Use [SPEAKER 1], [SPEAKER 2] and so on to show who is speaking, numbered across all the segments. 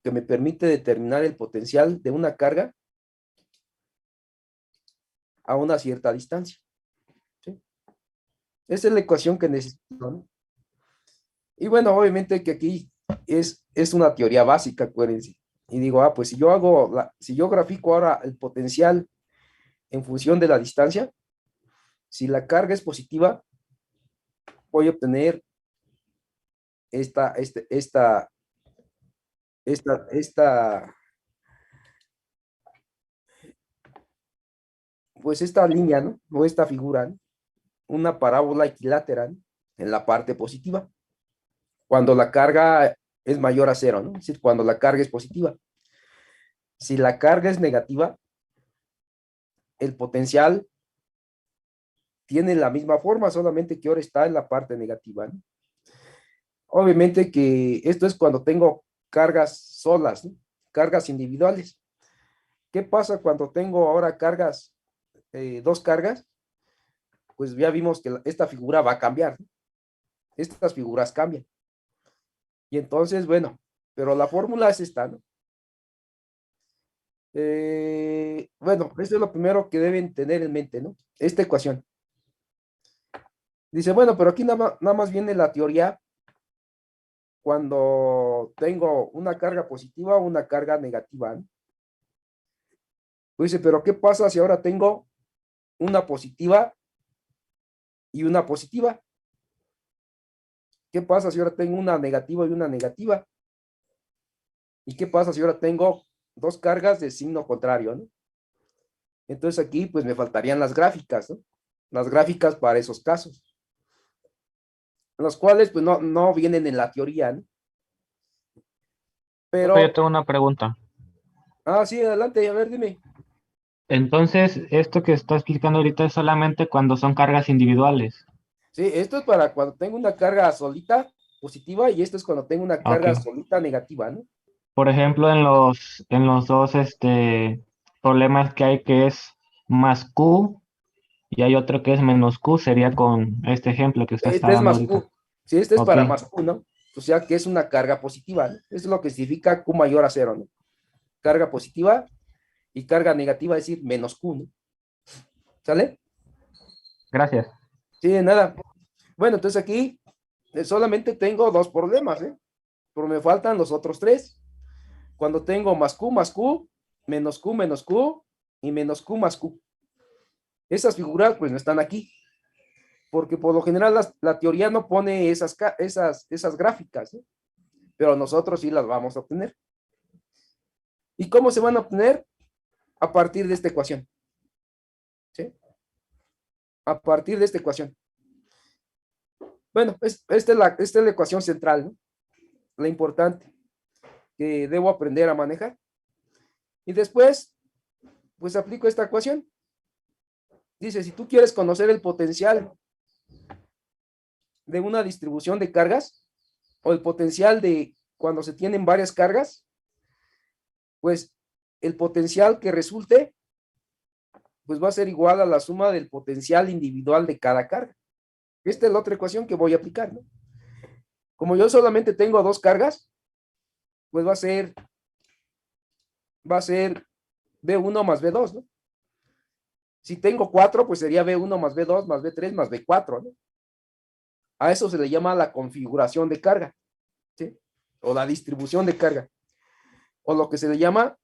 [SPEAKER 1] que me permite determinar el potencial de una carga a una cierta distancia. ¿Sí? Esa es la ecuación que necesito, ¿no? Y bueno, obviamente que aquí es una teoría básica, acuérdense. Y digo, pues si yo grafico ahora el potencial en función de la distancia, si la carga es positiva, voy a obtener esta, este, esta, pues esta línea, ¿no? O esta figura, ¿no? Una parábola equilátera, ¿no? En la parte positiva, cuando la carga es mayor a cero, ¿no? Es decir, cuando la carga es positiva. Si la carga es negativa, el potencial tiene la misma forma, solamente que ahora está en la parte negativa, ¿no? Obviamente que esto es cuando tengo cargas solas, ¿no? Cargas individuales. ¿Qué pasa cuando tengo ahora cargas, dos cargas? Pues ya vimos que esta figura va a cambiar, ¿no? Estas figuras cambian. Y entonces, bueno, pero la fórmula es esta, ¿no? Bueno, esto es lo primero que deben tener en mente, ¿no? Esta ecuación. Dice, bueno, pero aquí nada más viene la teoría cuando tengo una carga positiva o una carga negativa, ¿no? Dice, pero ¿qué pasa si ahora tengo una positiva y una positiva? ¿Qué pasa si ahora tengo una negativa y una negativa? ¿Y qué pasa si ahora tengo dos cargas de signo contrario, ¿no? Entonces aquí pues me faltarían las gráficas, ¿no? Las gráficas para esos casos, los cuales pues no vienen en la teoría, ¿no?
[SPEAKER 2] Profe, yo
[SPEAKER 1] Pero,
[SPEAKER 2] tengo una pregunta.
[SPEAKER 1] sí, adelante, a ver, dime.
[SPEAKER 2] Entonces, esto que está explicando ahorita es solamente cuando son cargas individuales.
[SPEAKER 1] Sí, esto es para cuando tengo una carga solita positiva y esto es cuando tengo una
[SPEAKER 2] Ok.
[SPEAKER 1] carga solita negativa, ¿no?
[SPEAKER 2] Por ejemplo, en los dos problemas que hay que es más Q y hay otro que es menos Q, sería con este ejemplo que usted está
[SPEAKER 1] Este es
[SPEAKER 2] dando
[SPEAKER 1] más
[SPEAKER 2] ahorita.
[SPEAKER 1] Q. Sí, este es
[SPEAKER 2] Ok,
[SPEAKER 1] para más Q, ¿no? O sea que es una carga positiva, ¿no? Eso es lo que significa Q mayor a cero, ¿no? Carga positiva y carga negativa, es decir, menos Q, ¿no? ¿Sale?
[SPEAKER 2] gracias.
[SPEAKER 1] Sí, de nada. Bueno, entonces aquí solamente tengo dos problemas, ¿eh? Pero me faltan los otros tres. Cuando tengo más Q, menos Q y menos Q más Q. Esas figuras pues no están aquí, porque por lo general la teoría no pone esas gráficas, ¿no? Pero nosotros sí las vamos a obtener. ¿Y cómo se van a obtener? A partir de esta ecuación, ¿sí? A partir de esta ecuación. Bueno, esta es la ecuación central, ¿no? La importante que debo aprender a manejar. Y después, pues aplico esta ecuación. Dice, si tú quieres conocer el potencial de una distribución de cargas o el potencial de cuando se tienen varias cargas, pues el potencial que resulte, pues va a ser igual a la suma del potencial individual de cada carga. Esta es la otra ecuación que voy a aplicar, ¿no? Como yo solamente tengo dos cargas, pues va a ser B1 más B2, ¿no? Si tengo cuatro, pues sería B1 más B2 más B3 más B4, ¿no? A eso se le llama la configuración de carga, ¿sí? O la distribución de carga. O lo que se le llama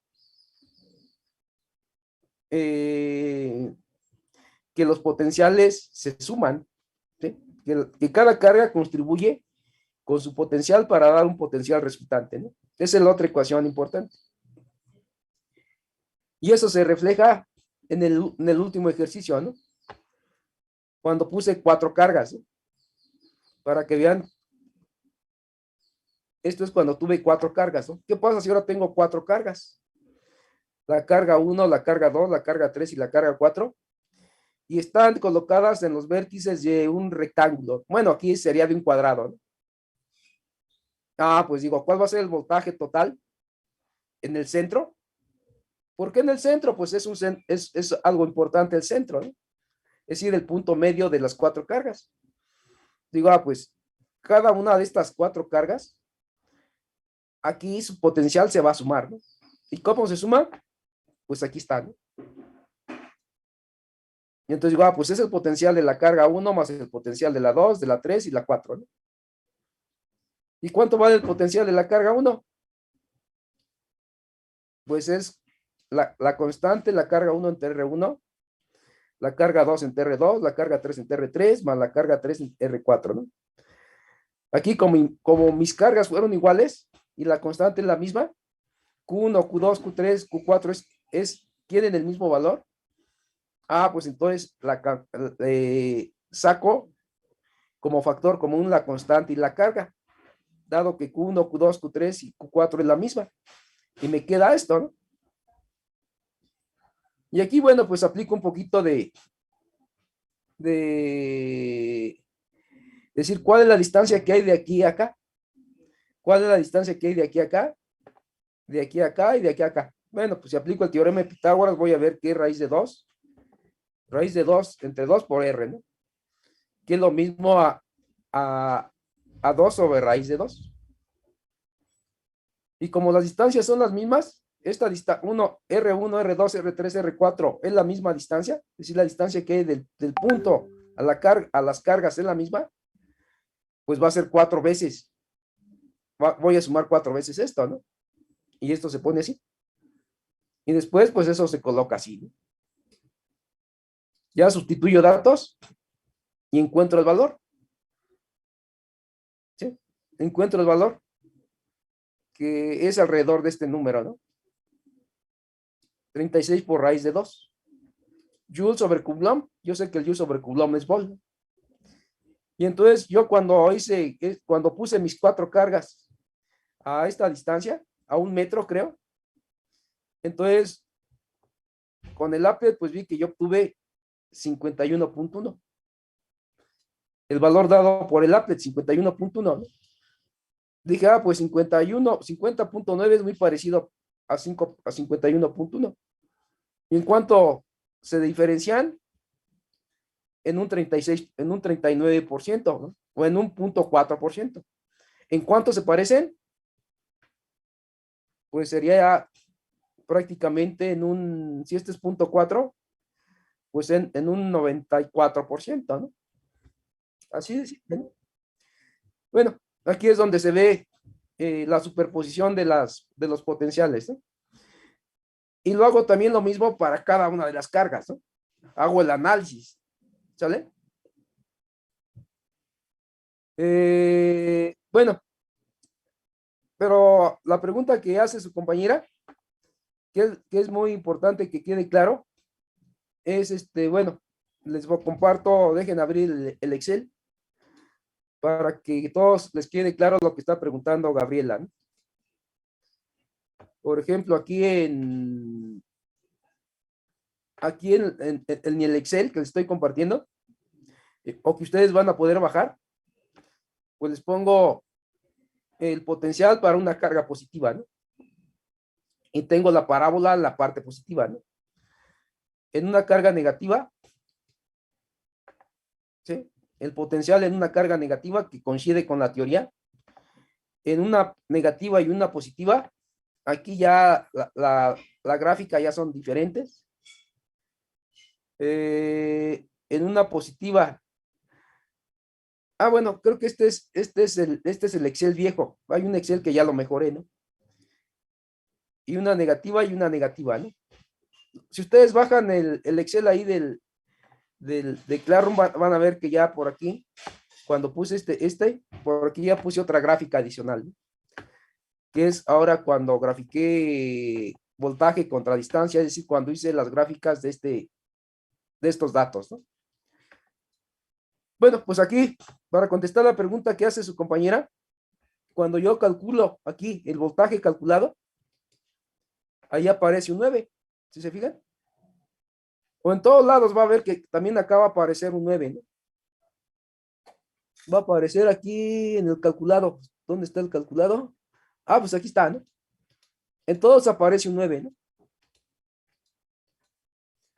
[SPEAKER 1] eh, que los potenciales se suman, ¿sí? Que cada carga contribuye con su potencial para dar un potencial resultante, ¿no? Esa es la otra ecuación importante. Y eso se refleja en el último ejercicio, ¿no? Cuando puse cuatro cargas, ¿no? Para que vean, esto es cuando tuve cuatro cargas, ¿no? ¿Qué pasa si ahora tengo cuatro cargas? La carga 1, la carga 2, la carga 3 y la carga 4, y están colocadas en los vértices de un rectángulo. Bueno, aquí sería de un cuadrado, ¿no? Pues digo, ¿cuál va a ser el voltaje total en el centro? ¿Por qué en el centro? Pues es algo importante el centro, ¿no? Es decir, el punto medio de las cuatro cargas. Digo, pues cada una de estas cuatro cargas aquí su potencial se va a sumar, ¿no? ¿Y cómo se suma? Pues aquí está, ¿no? Y entonces digo, pues es el potencial de la carga 1 más el potencial de la 2, de la 3 y la 4, ¿no? ¿Y cuánto vale el potencial de la carga 1? Pues es la constante, la carga 1 en TR1, la carga 2 en TR2, la carga 3 en TR3, más la carga 3 en R4, ¿no? Aquí, como mis cargas fueron iguales y la constante es la misma, Q1, Q2, Q3, Q4 tienen el mismo valor. Pues entonces saco como factor común la constante y la carga, dado que Q1, Q2, Q3 y Q4 es la misma. Y me queda esto, ¿no? Y aquí, bueno, pues aplico un poquito de decir cuál es la distancia que hay de aquí a acá. ¿Cuál es la distancia que hay de aquí a acá? De aquí a acá y de aquí a acá. Bueno, pues si aplico el teorema de Pitágoras, voy a ver que es raíz de 2 entre 2 por R, ¿no? Que es lo mismo a 2 sobre raíz de 2. Y como las distancias son las mismas, esta distancia, R1, R2, R3, R4 es la misma distancia, es decir, la distancia que hay del punto a las cargas es la misma, pues va a ser 4 veces. Voy a sumar 4 veces esto, ¿no? Y esto se pone así. Y después, pues eso se coloca así, ¿no? Ya sustituyo datos y encuentro el valor. ¿Sí? Encuentro el valor que es alrededor de este número, ¿no? 36 por raíz de 2. Joule sobre Coulomb, yo sé que el Joule sobre Coulomb es volt. Y entonces yo cuando puse mis 4 cargas a esta distancia, a 1 metro creo, entonces con el applet pues vi que yo obtuve 51.1. El valor dado por el applet, 51.1, ¿no? Dije, pues 50.9 es muy parecido a 51.1. ¿Y en cuánto se diferencian? En un 36, en un 39%, ¿no? O en un 0.4%. ¿En cuánto se parecen? Pues sería prácticamente si este es 0.4, pues en un 94%, ¿no? Así de simple, ¿no? Bueno, aquí es donde se ve la superposición de los potenciales, ¿no? Y lo hago también lo mismo para cada una de las cargas, ¿no? Hago el análisis, ¿sale? Bueno, pero la pregunta que hace su compañera, que es muy importante que quede claro, es bueno, comparto, dejen abrir el Excel para que todos les quede claro lo que está preguntando Gabriela, ¿no? Por ejemplo, en el Excel que les estoy compartiendo, o que ustedes van a poder bajar, pues les pongo el potencial para una carga positiva, ¿no? Y tengo la parábola en la parte positiva, ¿no? En una carga negativa, ¿sí? El potencial en una carga negativa que coincide con la teoría. En una negativa y una positiva, aquí ya la gráfica ya son diferentes. En una positiva, bueno, creo que este es el Excel viejo. Hay un Excel que ya lo mejoré, ¿no? Y una negativa, ¿no? Si ustedes bajan el Excel ahí de Classroom, van a ver que ya por aquí, cuando puse por aquí ya puse otra gráfica adicional, ¿no? Que es ahora cuando grafiqué voltaje contra distancia, es decir, cuando hice las gráficas de estos datos, ¿no? Bueno, pues aquí, para contestar la pregunta que hace su compañera, cuando yo calculo aquí el voltaje calculado, ahí aparece un 9, ¿sí se fijan? O en todos lados va a ver que también acaba de aparecer un 9, ¿no? Va a aparecer aquí en el calculado. ¿Dónde está el calculado? Pues aquí está, ¿no? En todos aparece un 9, ¿no?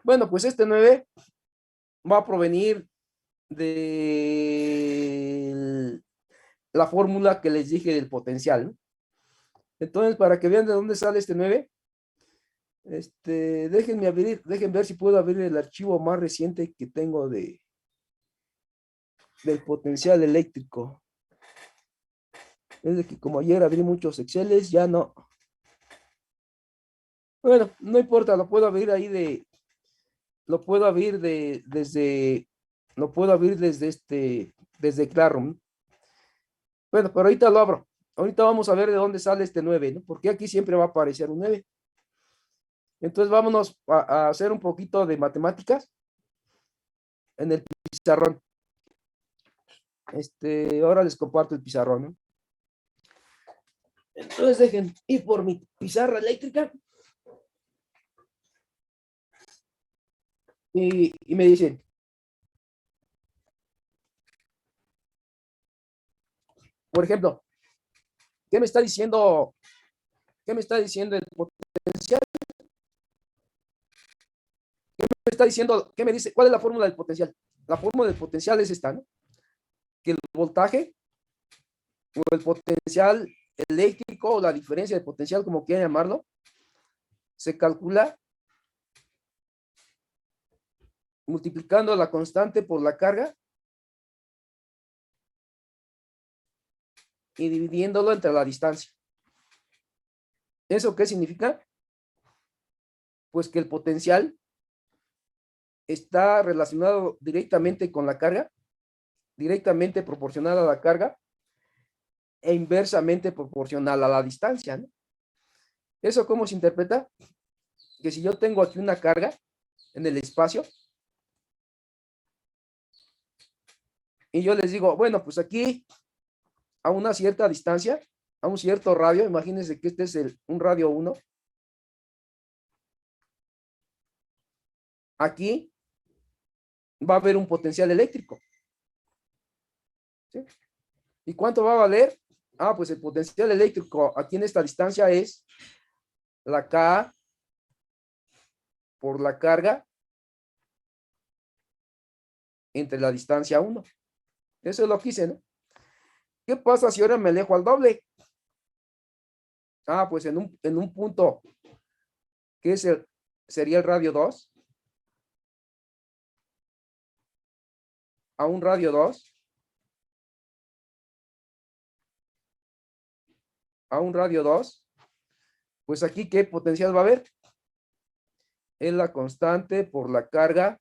[SPEAKER 1] Bueno, pues este 9 va a provenir de la fórmula que les dije del potencial, ¿no? Entonces, para que vean de dónde sale este 9, dejen ver si puedo abrir el archivo más reciente que tengo del potencial eléctrico. Es de que como ayer abrí muchos Exceles, ya no. Bueno, no importa, lo puedo abrir ahí lo puedo abrir lo puedo abrir desde Classroom. Bueno, pero ahorita lo abro. Ahorita vamos a ver de dónde sale este 9, ¿no? Porque aquí siempre va a aparecer un 9. Entonces vámonos a hacer un poquito de matemáticas en el pizarrón. Ahora les comparto el pizarrón, ¿no? Entonces dejen ir por mi pizarra eléctrica y me dicen, por ejemplo, ¿qué me está diciendo? ¿Qué me está diciendo el potencial? Me está diciendo, ¿qué me dice? ¿Cuál es la fórmula del potencial? La fórmula del potencial es esta, ¿no? Que el voltaje o el potencial eléctrico o la diferencia de potencial, como quieran llamarlo, se calcula multiplicando la constante por la carga y dividiéndolo entre la distancia. ¿Eso qué significa? Pues que el potencial está relacionado directamente con la carga, directamente proporcional a la carga e inversamente proporcional a la distancia, ¿no? ¿Eso cómo se interpreta? Que si yo tengo aquí una carga en el espacio y yo les digo, bueno, pues aquí a una cierta distancia, a un cierto radio, imagínense que este es un radio 1, aquí va a haber un potencial eléctrico, ¿sí? ¿Y cuánto va a valer? Ah, pues el potencial eléctrico aquí en esta distancia es la K por la carga entre la distancia 1. Eso es lo que hice, ¿no? ¿Qué pasa si ahora me alejo al doble? Ah, pues en un punto que sería el radio 2, a un radio 2, a un radio 2, pues aquí ¿qué potencial va a haber? Es la constante por la carga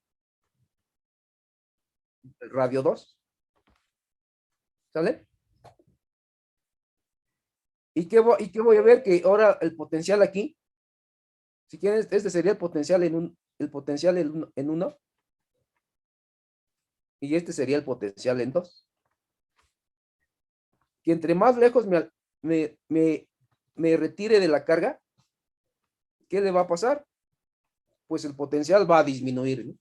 [SPEAKER 1] del radio 2. ¿Sale? ¿Y qué voy a ver? Que ahora el potencial aquí, si quieren, este sería el potencial el potencial en 1 y este sería el potencial en 2. Que entre más lejos me retire de la carga, ¿qué le va a pasar? Pues el potencial va a disminuir, ¿no?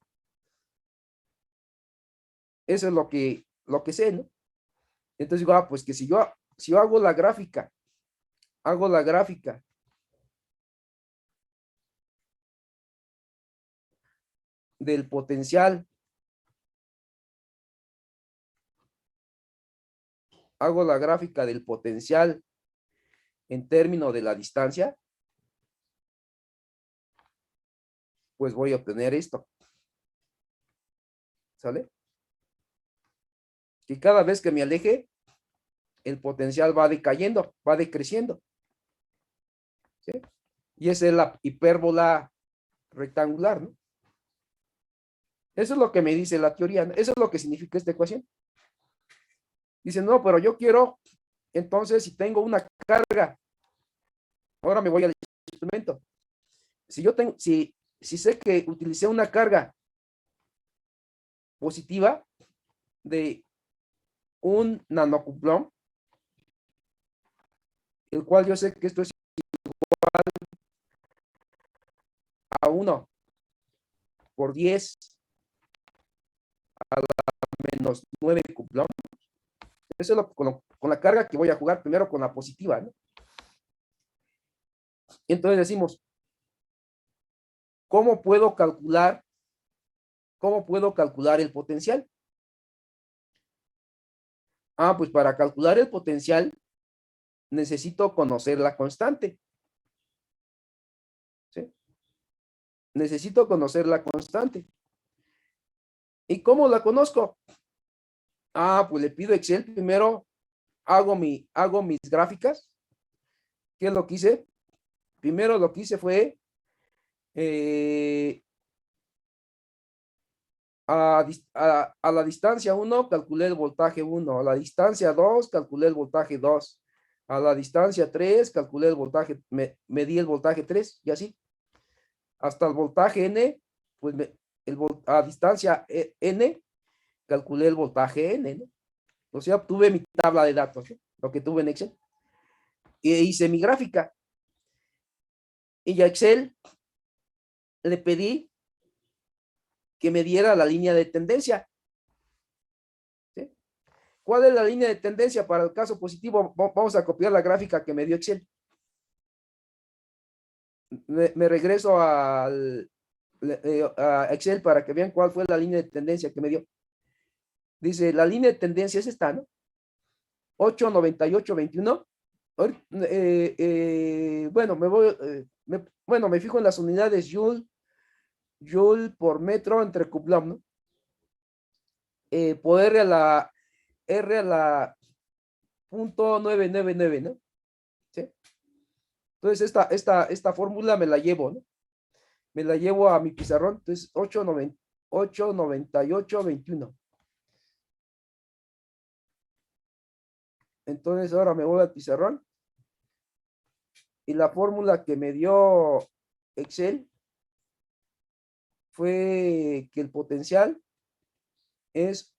[SPEAKER 1] Eso es lo que sé, ¿no? Entonces digo, pues que si yo hago la gráfica del potencial, hago la gráfica del potencial en términos de la distancia, pues voy a obtener esto. ¿Sale? Que cada vez que me aleje, el potencial va decayendo, va decreciendo. ¿Sí? Y esa es la hipérbola rectangular, ¿no? Eso es lo que me dice la teoría, ¿no? Eso es lo que significa esta ecuación. Dice, no, pero yo quiero, entonces, si tengo una carga, ahora me voy al instrumento. Si sé que utilicé una carga positiva de un nanocouplón, el cual yo sé que esto es a 1 por 10 a la menos 9 couplón. Eso es con la carga que voy a jugar primero con la positiva, ¿no? Y entonces decimos, ¿cómo puedo calcular el potencial? Ah, pues para calcular el potencial, necesito conocer la constante. ¿Sí? Necesito conocer la constante. ¿Y cómo la conozco? Ah, pues le pido a Excel primero, hago mis gráficas. ¿Qué es lo que hice? Primero lo que hice fue eh, a la distancia 1 calculé el voltaje 1, a la distancia 2 calculé el voltaje 2, a la distancia 3 calculé el voltaje, medí el voltaje 3 y así. Hasta el voltaje N, pues a distancia N calculé el voltaje N, ¿no? O sea, obtuve mi tabla de datos, ¿no? Lo que tuve en Excel. Y hice mi gráfica. Y a Excel le pedí que me diera la línea de tendencia. ¿Sí? ¿Cuál es la línea de tendencia para el caso positivo? Vamos a copiar la gráfica que me dio Excel. Me regreso a Excel para que vean cuál fue la línea de tendencia que me dio. Dice, la línea de tendencia es esta, ¿no? 8,98,21. Bueno, bueno, me fijo en las unidades Joule por metro entre Coulomb, ¿no? Por R a la .999, ¿no? ¿Sí? Entonces, esta fórmula me la llevo, ¿no? Me la llevo a mi pizarrón. Entonces, 8,98,21. Entonces, ahora me voy al pizarrón. Y la fórmula que me dio Excel fue que el potencial es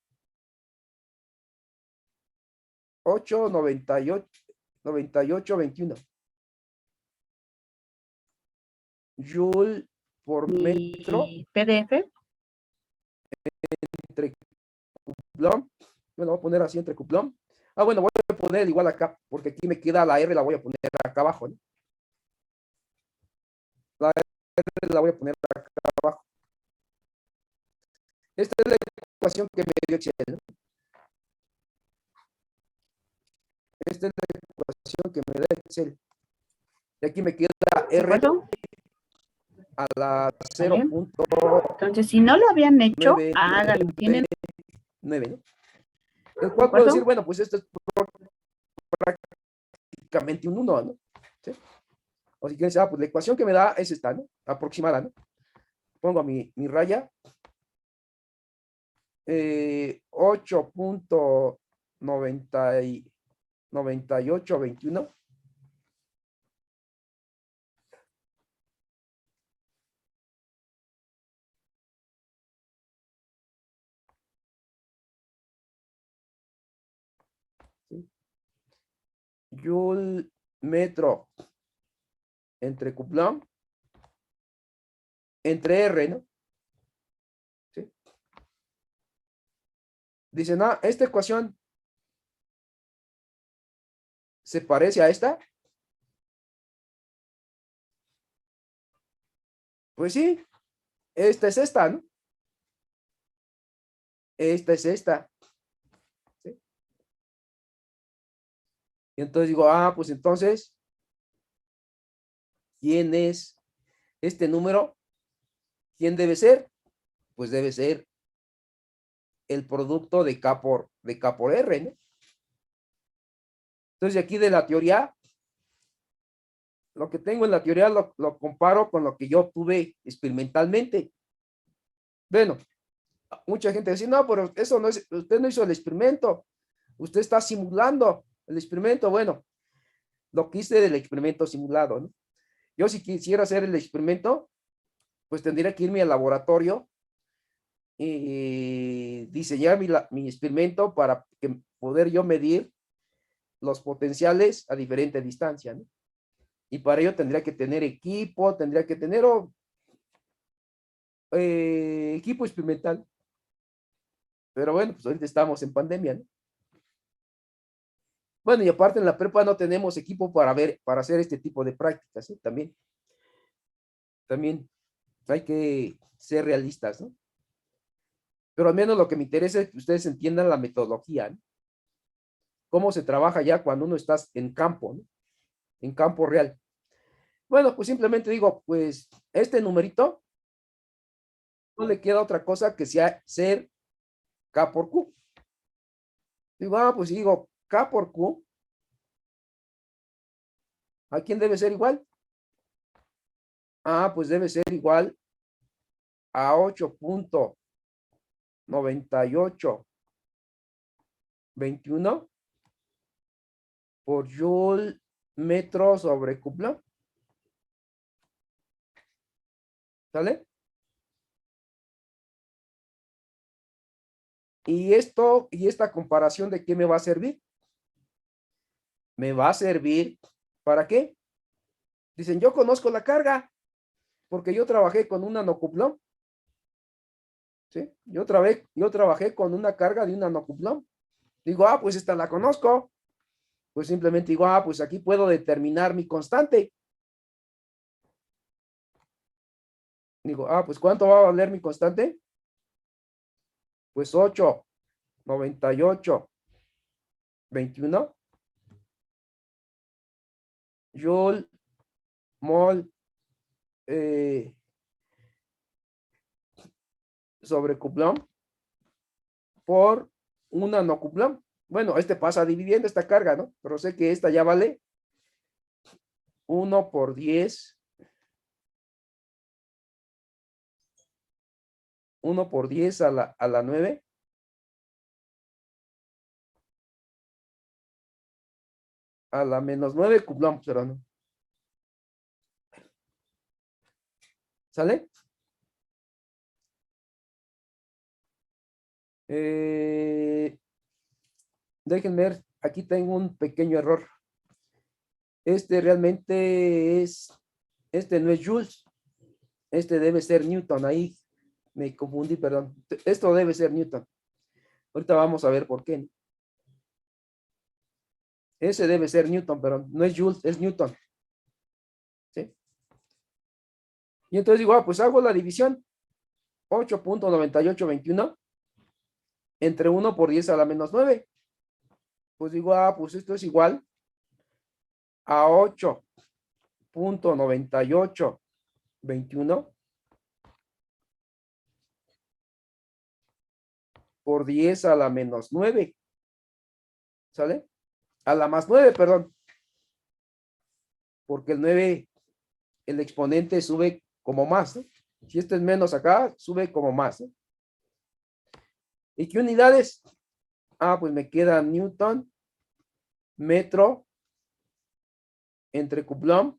[SPEAKER 1] 8,98,21 Joule por metro
[SPEAKER 3] Y PDF.
[SPEAKER 1] entre Coulomb. Bueno, voy a poner así entre Coulomb. Ah, bueno, voy a poner igual acá, porque aquí me queda la R, la voy a poner acá abajo, ¿no? La R la voy a poner acá abajo. Esta es la ecuación que me dio Excel, ¿no? Esta es la ecuación que me da Excel. Y aquí me queda R a la 0.
[SPEAKER 3] Entonces, si no lo habían hecho, háganlo. Tienen
[SPEAKER 1] 9, ¿no? El cual puedo decir, bueno, pues esto es prácticamente un 1, ¿no? ¿Sí? O si quieren decir, pues la ecuación que me da es esta, ¿no? Aproximada, ¿no? Pongo mi raya. 8,9821. ¿Sí? Joule metro entre Coulomb entre R, ¿no? ¿Sí? Dicen, ah, esta ecuación se parece a esta. Pues sí, esta es esta, ¿no? Esta es esta. ¿Sí? Y entonces digo, ah, pues entonces, ¿quién es este número? ¿Quién debe ser? Pues debe ser el producto de K por R, ¿no? Entonces, aquí de la teoría, lo que tengo en la teoría lo comparo con lo que yo obtuve experimentalmente. Bueno, mucha gente dice, no, pero eso no es, usted no hizo el experimento, usted está simulando el experimento. Bueno, lo que hice del experimento simulado, ¿no? Yo si quisiera hacer el experimento, pues tendría que irme al laboratorio y diseñar mi experimento para poder yo medir los potenciales a diferente distancia, ¿no? Y para ello tendría que tener equipo, tendría que tener equipo experimental. Pero bueno, pues ahorita estamos en pandemia, ¿no? Bueno, y aparte en la prepa no tenemos equipo para hacer este tipo de prácticas, ¿eh? También hay que ser realistas, ¿no? Pero al menos lo que me interesa es que ustedes entiendan la metodología, ¿no? cómo se trabaja ya cuando uno está en campo, ¿no? En campo real. Bueno, pues simplemente digo, pues este numerito no le queda otra cosa que sea ser K por Q. Digo, pues digo K por Q, ¿a quién debe ser igual? Pues debe ser igual a 8.9821 por Joule metro sobre Coulomb. ¿Sale? Y esta comparación, ¿de qué me va a servir? Me va a servir, ¿para qué? Dicen, yo conozco la carga, porque yo trabajé con un nanocuplón. ¿Sí? Yo trabajé con una carga de un nanocuplón. Digo, pues esta la conozco. Pues simplemente digo, pues aquí puedo determinar mi constante. Digo, pues ¿cuánto va a valer mi constante? Pues 8.9821 Joule mol sobre Coulomb por un nanocuplón. Bueno, pasa dividiendo esta carga, ¿no? Pero sé que esta ya vale 1 por 10. 1 por 10 a la 9. A la menos 9 Coulomb, pero no. ¿Sale? Déjenme ver, aquí tengo un pequeño error. Realmente no es Joules. Debe ser Newton. Ahí me confundí, perdón. Esto debe ser Newton. Ahorita vamos a ver por qué. Ese debe ser Newton, pero no es Joules, es Newton. ¿Sí? Y entonces digo, pues hago la división. 8.9821 entre 1 por 10 a la menos 9. Pues digo, pues esto es igual a 8.9821 por 10 a la menos 9. ¿Sale? A la más 9, perdón. Porque el 9, el exponente sube como más, ¿no? Si esto es menos acá, sube como más, ¿no? ¿Y qué unidades? Pues me queda Newton, metro, entre Coulomb.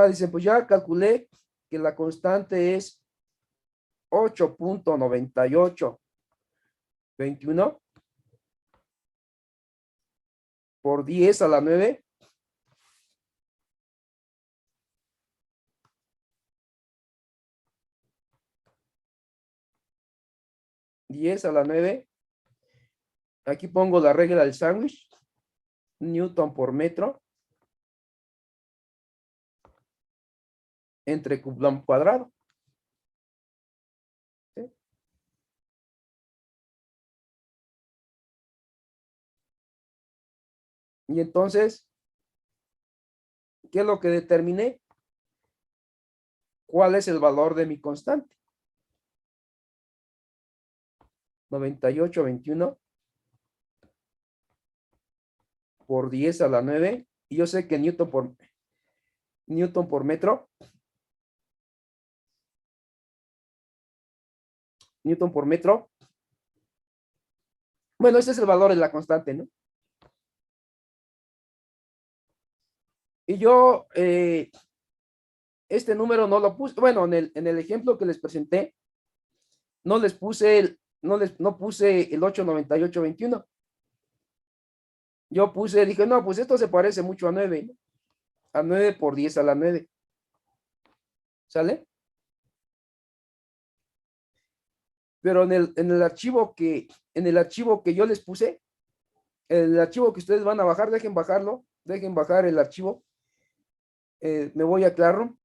[SPEAKER 1] Dicen, pues ya calculé que la constante es 8.9821 por 10 a la 9. Aquí pongo la regla del sándwich. Newton por metro entre Coulomb cuadrado. ¿Sí? Y entonces, ¿qué es lo que determiné? ¿Cuál es el valor de mi constante? 9821 por 10 a la 9. Y yo sé que Newton por metro. Newton por metro. Bueno, ese es el valor de la constante, ¿no? Y yo, este número no lo puse, bueno, en el ejemplo que les presenté, no puse el 8.9821. Yo dije, no, pues esto se parece mucho a 9, ¿no? A 9 por 10 a la 9. ¿Sale? Pero en el archivo que yo les puse, el archivo que ustedes van a bajar, dejen bajar el archivo. Me voy a Classroom.